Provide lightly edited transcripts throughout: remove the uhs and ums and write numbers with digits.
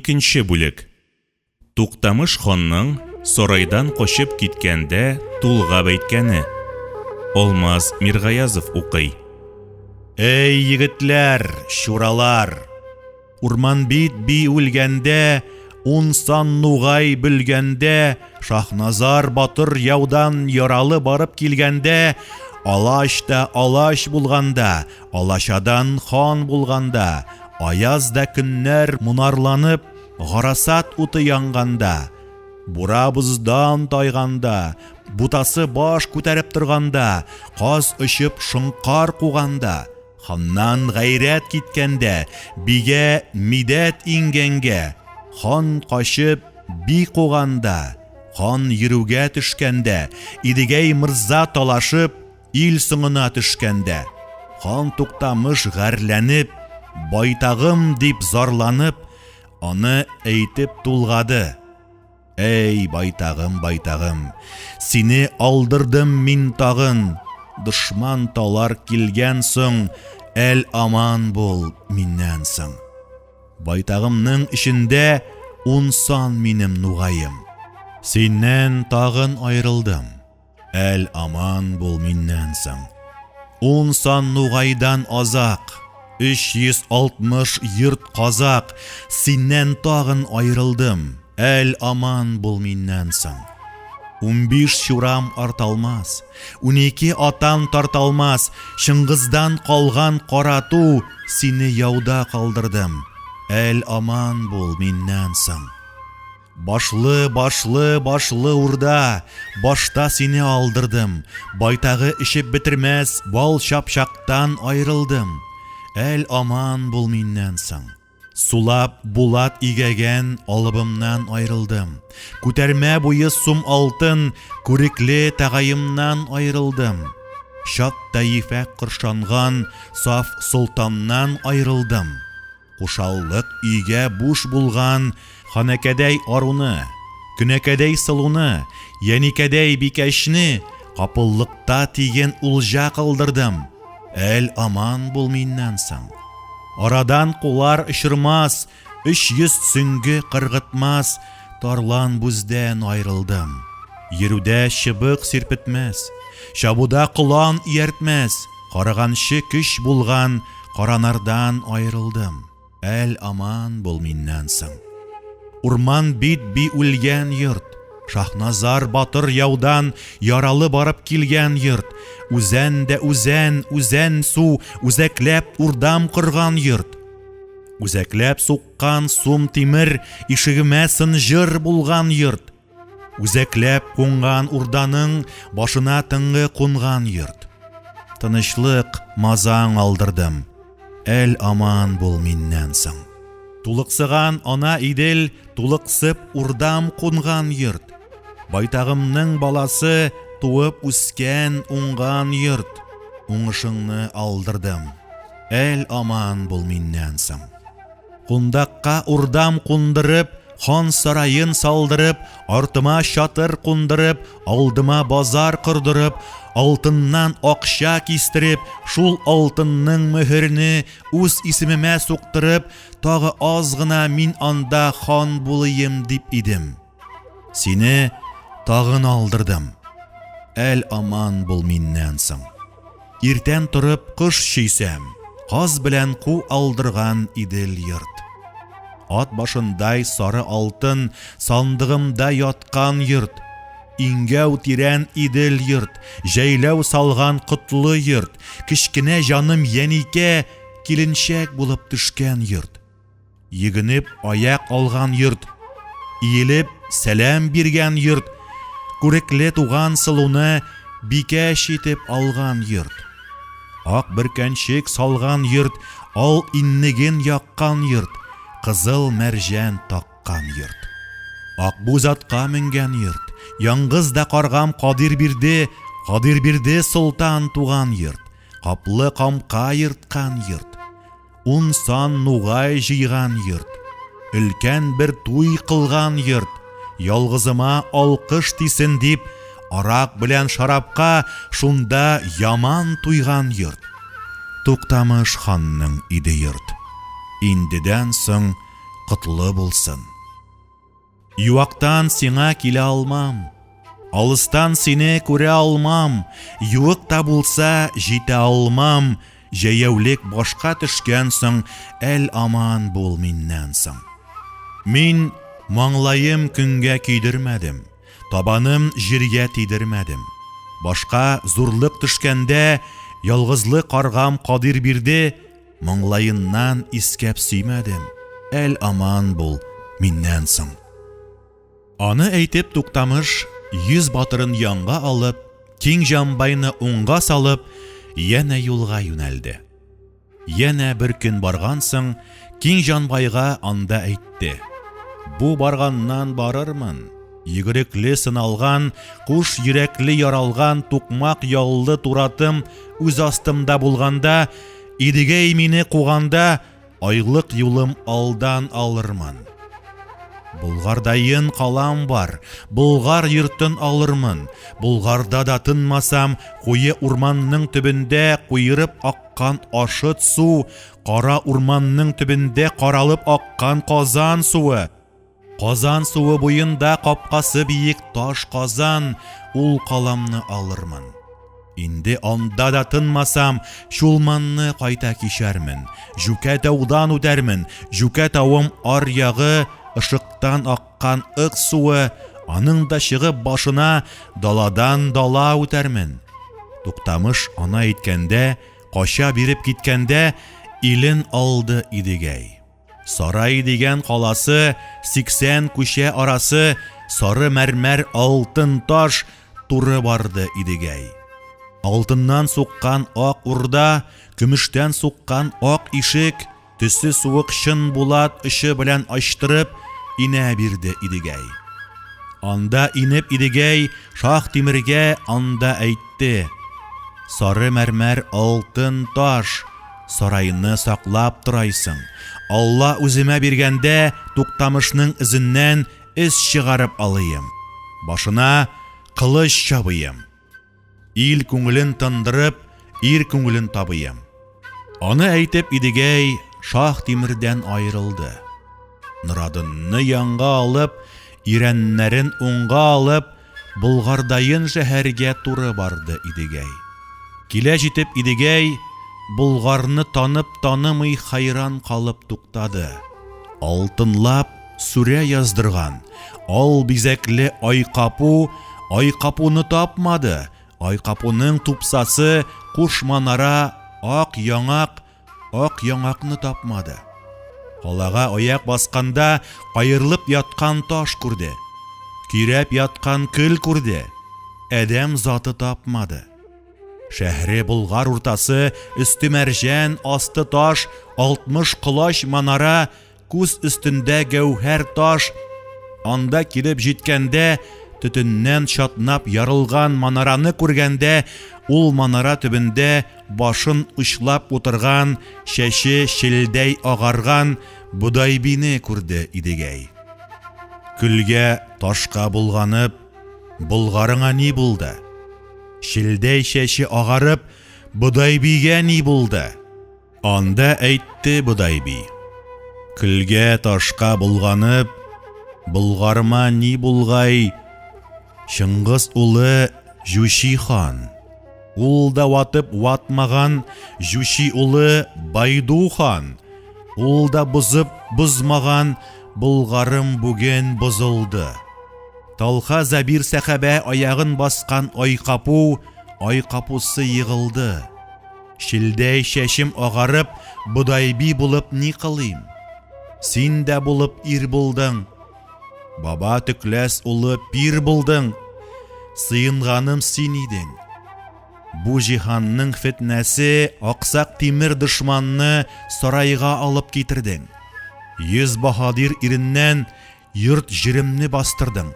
Икенче бүлек. Туктамыш ханның сарайдан качып киткәндә тулгап әйткәне. Алмаз Миргаязов укый. Эй, егетләр, шуралар! Урман бит би үлгәндә, сан нугай бөлгәндә, Шахназар батыр яудан яралы барып килгәндә, Алаш та алаш булганда, алашадан хан булганда, Аязда көннәр мунарланып, гарасат уты янганда, Бурабыздан тайганда, бутасы баш күтәреп торганда, Каз очып шыңкар куганда, Ханнан гайрәт киткәндә, бигә мидәт иңгәнгә, Хан качып би куганда, хан йөрүгә төшкәндә, Идегәй мырза талашып, ил соңына төшкәндә, хан Туктамыш гәрләнеп, байтагым дип зарланып, аны әйтеп тулгады. Эй, байтагым, байтагым, сине алдырдым мин тагын, дошман талар килгән соң, әл аман бул миннән соң. Байтагымның ишендә сан минем нугаем. Синнән тагын айрылдым, әл аман бул миннән соң. Сан нугайдан азак, 360 йорт казак, синнән тагын айрылдым, әл аман бул миннән соң. 15 шурам арталмас, 12 атан тарталмас, Шыңгыздан калган карату, сине яуда калдырдым, әл аман бул миннән соң. Башлы урда, башта сине алдырдым, байтагы ишеп бетермәс, бал шапшактан айрылдым, әл аман бул миннән соң. Сулап булат игәгән алыбымнан айрылдым, күтәрмә буе сум алтын, күрекле тагайымнан айрылдым. Шат таифә кыршанган саф солтаннан айрылдым. Кушаллык өйгә буш булган ханәкәдәй аруны, көнәкәдәй сылуны, яникәдәй бикәшне, капыллыкта тиген улжа кылдырдым, әл аман бул миннән соң. Арадан кулар ышырмас, 300 сөңге кыргытмас, тарлан бүздән айрылдым. Йөрүдә чыбык сирпетмәс, чабуда кулан ияртмәс, караганчы көч булган каранардан айрылдым, әл аман бул миннән соң. Урман бит би үлгән йорт, Шахназар батыр яудан яралы барып килгән йорт, Үзән дә үзән су, үзәкләп урдам кырган йорт. Үзәкләп суккан сум тимер, ишегемә сынжыр булган йорт. Үзәкләп кунган урданың башына тыңгы кунган йорт. Тынычлык мазаң алдырдым, әл аман бул миннән соң. Тулыксыган ана идел, тулыксып урдам кунган йорт. Байтагымның баласы туып үскән уңган йорт. Уңышыңны алдырдым, әл аман бул миннән соң. Кундакка урдам кундырып, хан сарайын салдырып, артыма чатыр кундырып, алдыма базар кырдырып, алтыннан акча кистереп, шул алтынның мөһерне үз исемемә суктырып, тагы аз гына мин анда хан булыйм дип идем. Сине тагын алдырдым, әл аман бул миннән соң. Иртән турып кыш чөйсәм, каз белән ку алдырган идел йорт. Ат башындай сары алтын сандыгымда яткан йорт. Иңгәү тирән идел йорт, җәйләү салган котлы йорт, кичкенә җаным яникә киленчәк булып төшкән йорт. Йөгенеп аяк алган йорт, иелеп сәлам биргән йорт, күрекле туган сылуны бикәш итеп алган йорт. Ак бөркәнчек салган йорт, ал иннеген яккан йорт, кызыл мәрҗән таккан йорт. Ак бузатка менгән йорт, яңгыз да каргам Кадир бирде солтан туган йорт, каплы камка йырткан йорт. Сан нугай җыйган йорт, өлкән бер туй кылган йорт, ялгызыма алкыш тисен дип, арак белән шарапка шунда яман туйган йорт. Туктамыш ханның иде йорт. Индедән соң котлы булсын. Юактан сиңа килә алмам, алыстан сине күрә алмам, юык та булса җитә алмам, җәяүлек башка төшкән соң, аман бул миннән соң. Мин маңлаем көнгә көйдермәдем, табаным җиргә тидермәдем. Башка зурлык төшкәндә, ялгызлы каргам кадир бирде, маңлаеннан искәп сөймәдем, аман бул миннән соң. Аны әйтеп Туктамыш 100 батырын янга алып, киң җанбайны уңга салып, яна юлга юнәлде. Яна бер көн барган соң, киң җанбайга анда әйтте: "Бу барганнан барырмын. Йөгрекле сыналган, куш йөрәкле яралган тукмак яллы туратым үз астымда булганда, идегәй мине куганда, айлык юлым алдан алырмын. Булгардайын калам бар, Булгар йортын алырмын. Булгарда да тынмасам, куе урманның төбендә куйырып аккан ашыт су, кара урманның төбендә каралып аккан казан суы. Казан суы буенда капкасы биек таш казан, ул каламны алырмын. Инде анда да тынмасам, Чулманны кайта кичәрмен. Жүкә таудан үтәрмен, Жүкә тавым аръягы, ышыктан аккан ык суы, аның да чыгып башына даладан дала үтәрмен." Туктамыш ана әйткәндә, кача биреп киткәндә, илен алды идегәй. Сарай дигән каласы, 80 күчә арасы, сары мәрмәр алтын таш туры барды идегәй. Алтыннан суккан ак урда, көмештән суккан ак ишек, төсе суык чын булат ычы белән ачтырып инә бирде идегәй. Анда инеп идегәй Шах Тимергә анда әйтте: "Сары мәрмәр алтын таш, сарайны саклап торайсың. Алла үземә биргәндә Туктамышның изеннән эз чыгарып алыйм. Башына кылыч чабыйм. Ил күңелен тындырып, ир күңелен табыйм." Аны әйтеп идегәй Шах Тимердән айрылды. Норадынны янга алып, ирәннәрен уңга алып, Булгардайын шәһәргә туры барды идегәй. Килә җитеп идегәй, Булгарны танып танымый хайран калып туктады. Алтынлап сүрә яздырган, ал бизәкле айкапуны тапмады. Айкапуның тупсасы куш манара ак яңакны тапмады. Калага аяк басканда кайырлып яткан таш күрде. Кирәп яткан көл күрде. Әдәм заты тапмады. Шәһре Булгар уртасы, өсте мәрҗән, асты таш, 60 кылач манара, күз өстендә гәүһәр таш. Анда килеп җиткәндә, төтеннән чатнап ярылган манараны күргәндә, ул манара төбендә башын учлап утырган, чәче шелдәй агарган Будайбине күрде идегәй. Көлгә ташка булганып, Булгарыңа ни булды? Шелдәй чәче агарып, Будайбигә ни булды? Анда әйтте Будайби: "Көлгә ташка булганып, Булгарыма ни булгай? Чыңгыз улы Жүши хан. Ул да ватып ватмаган Жүши улы Байду хан. Ул да бузмаган Булгарым бүген бозылды. Талха Забир сәхабә аягын баскан айкапусы йыгылды. Шилдәй чәчем агарып, Будайби булып ни кылыйм? Син дә булып ир булдың. Баба төкләс улы пир булдың. Сыйынганым син идең. Бу җиһанның фитнәсе аксак тимер дошманны сарайга алып китердең. 100 баһадир иреннән йорт җиремне бастырдың.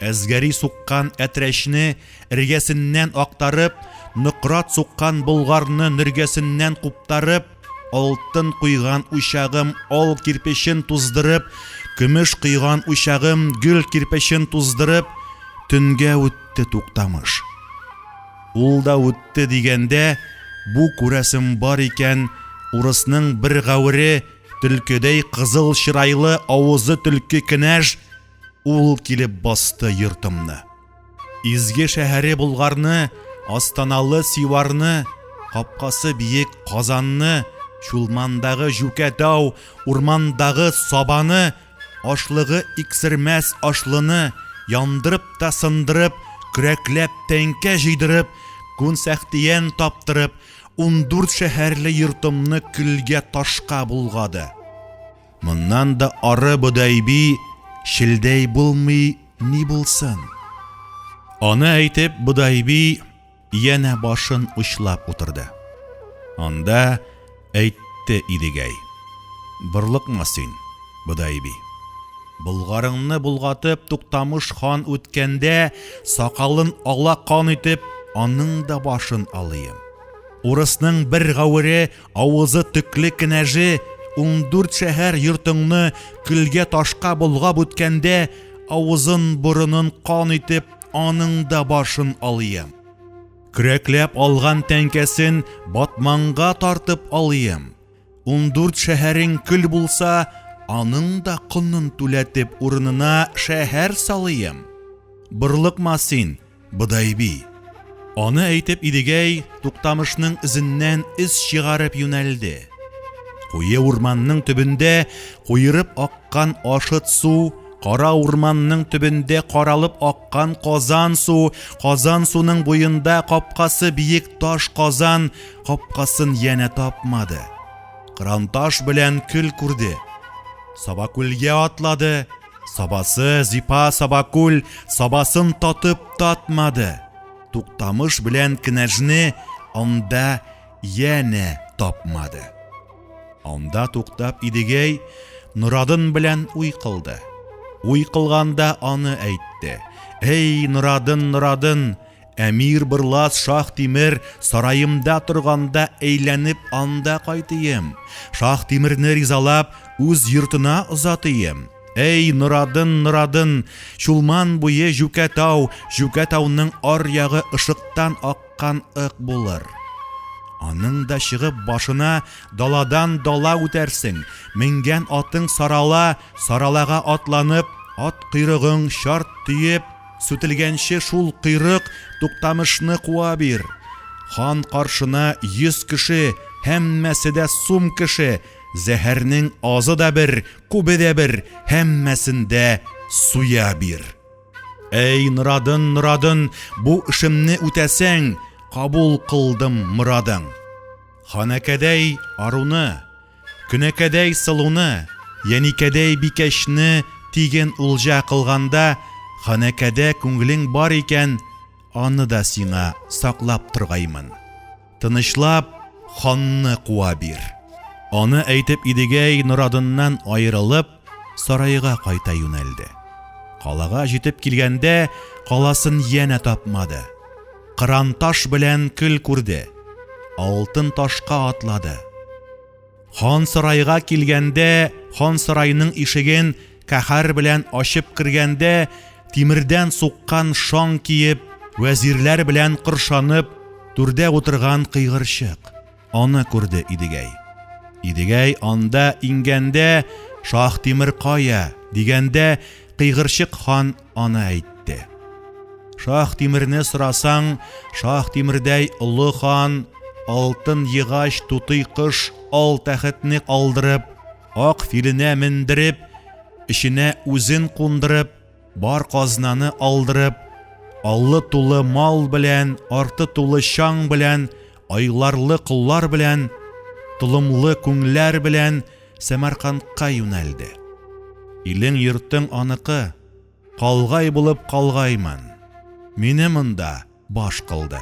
Әзгәри суккан әтрәшне эргәсеннән актарып, ныкрат суккан Булгарны ниргәсеннән куптарып, алтын куйган учагым ал кирпечен туздырып, көмеш куйган учагым гүл кирпечен туздырып, төнгә үтте Туктамыш. Ул да үтте дигәндә, бу күрәсем бар икән, урысның бер гәүре Түлкедей қызыл шырайлы ауызы түлкі кінәж, ул килеп басты йортымны. Изге шәһәре Булгарны, Астаналы Сиварны, капкасы биек Казанны, Чулмандагы Жүкәтау, урмандагы Сабаны, ашлыгы иксермәс ашлыны, яндырып та сындырып, көрәкләп тәңкә җыйдырып, күн сәхтиян таптырып, 14 шәһәрле йортымны көлгә ташка булгады. Моннан да ары Бодайби шилдәй булмый ни булсын. Аны әйтеп Бодайби яна башын учлап утырды. Анда әйтте Идегәй: "Бырлыкма син, Бодайби. Булгарыңны булгатып Туктамыш хан үткәндә сакалын ала кан итеп, аның да башын алыйм. Урысның бер гавыре, авызы төкле кенәже 14 шәһәр йортыңны көлгә ташка булгап үткәндә, авызын борынын кан итеп, аның да башын алыйм. Көрәкләп алган тәңкәсен батманга тартып алыйм. 14 шәһәрең көл булса, аның да кынын түләтеп урынына шәһәр салыйм. Бырлыкма син, Бодайби." Аны әйтеп Идегәй Туктамышның изеннән из чыгарып юнәлде. Куе урманның төбендә куйырып аккан ашыт су, кара урманның төбендә каралып аккан Казан су, Казан суның буенда капкасы биек таш Казан, капкасын яна тапмады. Кыранташ белән көл күрде. Сабакүлгә атлады. Сабасы Зипа Сабакүл сабасын татып татмады. Туктамыш белән кенәжне анда яна тапмады. Анда туктап Идегәй Норадын белән уй кылды. Уй кылганда аны әйтте: "Эй Норадын, Норадын, Әмир Бырлас Шах Тимер сарайымда торганда әйләнеп анда кайтыйм. Шах Тимерне ризалап үз йортына озатыйм. Эй Норадын, Норадын, Чулман буе Жүкәтау, Жүкәтауның ар ягы ышыктан аккан ык булыр. Аның да чыгып башына даладан дала үтәрсең. Менгән атың сарала, саралага атланып, ат кыйрыгың шарт тиеп, сүтелгәнче шул кыйрык Туктамышны куа бир. Хан каршына 100 кеше, һәммәсе дә сум кеше. Зәһәрнең азы да бер, күбе дә бер, һәммәсендә суя бир. Эй Норадын, Норадын, бу эшемне үтәсәң, кабул кылдым мурадың. Ханәкәдәй аруны, көнәкәдәй сылуны, яникәдәй бикәшне тиген улҗа кылганда, ханәкәдә күңелең бар икән, аны да сиңа саклап торгаймын. Тынычлап ханны куа бир." Аны әйтеп Идегәй Норадыннан айрылып, сарайга кайта юнәлде. Калага җитеп килгәндә, каласын яна тапмады. Кыранташ белән көл күрде. Алтын ташка атлады. Хан сарайга килгәндә, хан сарайның ишеген кәһәр белән ачып кергәндә, тимердән суккан шаң киеп, вәзирләр белән кыршанып, түрдә утырган кыйгырчык. Аны күрде Идегәй. Идегәй анда ингәндә, Шах Тимер кая дигәндә, кыйгырчык хан аны әйтте. Шах Тимерне сорасаң, Шах Тимердәй олы хан, алтын йыгач тутый кыш ал тәхетне алдырып, ак филенә мендереп, иченә үзен кундырып, бар казнаны алдырып, аллы тулы мал белән, арты тулы шаң белән, айларлы кыллар белән, тулымлы күңләр белән Сәмәркандка юнәлде. Илең йортың аныкы, калгай булып калгаймын. Мине монда баш кылды.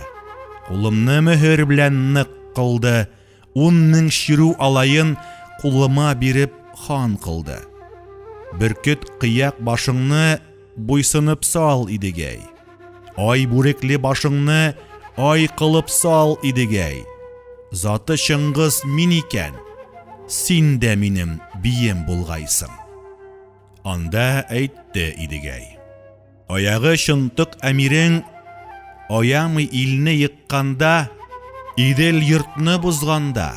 Кулымны мөһер белән нык кылды. 10 мең ширу алайын кулыма биреп хан кылды. Бөркет кыяк башыңны буйсынып сал, Идегәй. Ай бүрекле башыңны ай кылып сал, Идегәй. Заты Шыңгыз мин икән, син дә минем бием булгайсың. Анда әйтте Идегәй: Аягы шынтык әмирең аямый илне йыкканда, Идел йортны бузганда,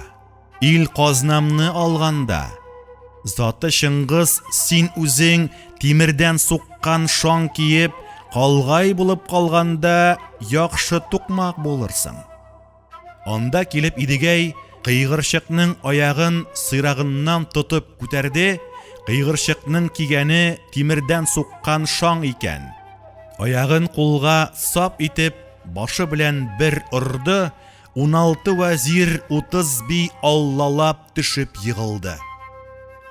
ил казнамны алганда, Заты Шыңгыз, син үзең тимердән суккан шаң киеп, калгай булып калганда яхшы тукмак булырсың. Анда килеп Идегәй кыйгырчыкның аягын сыйрагыннан тотып күтәрде. Кыйгырчыкның кигәне тимердән суккан шаң икән. Аягын кулга сап итеп, башы белән бер урды, 16 вәзир 30 бий аллалап төшеп егылды.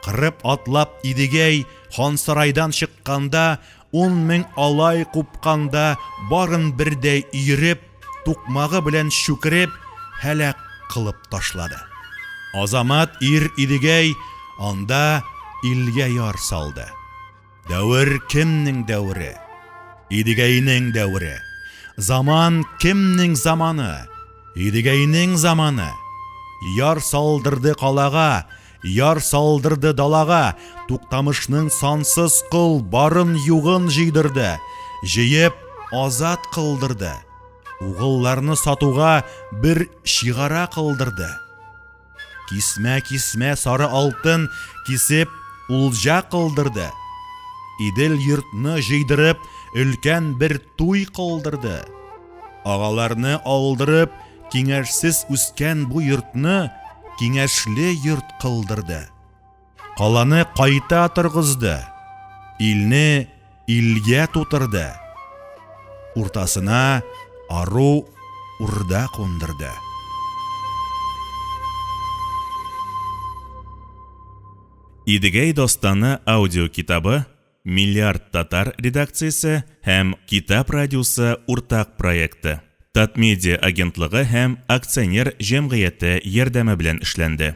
Кырып атлап Идегәй хан сарайдан чыкканда, 10 мең алай купканда, барын бердәй иереп, тукмагы белән шүкереп, һәлак кылып ташлады. Азамат ир Идегәй анда илгә яр салды. Дәвер кемнең дәвре? Идегәйнең дәвре. Заман кемнең заманы? Идегәйнең заманы. Яр салдырды калага, яр салдырды далага, Туктамышның сансыз кыл барын югын җыйдырды, җыеп азат кылдырды. Угылларны сатуга бер шигара кылдырды. Кисмә-кисмә сары алтын кисеп улҗа кылдырды. Идел йортны җыйдырып, өлкән бер туй кылдырды. Агаларны алдырып, киңәшсез үскән бу йортны киңәшле йорт кылдырды. Каланы кайта торгызды. Илне илгә тутырды. Уртасына ару урда кундырды. Идегәй достаны аудио китабы Миллиард татар редакциясе һәм Китап радиосы уртак проекты. Татмедиа агентлыгы һәм акционер җәмгыяте ярдәме белән эшләнде.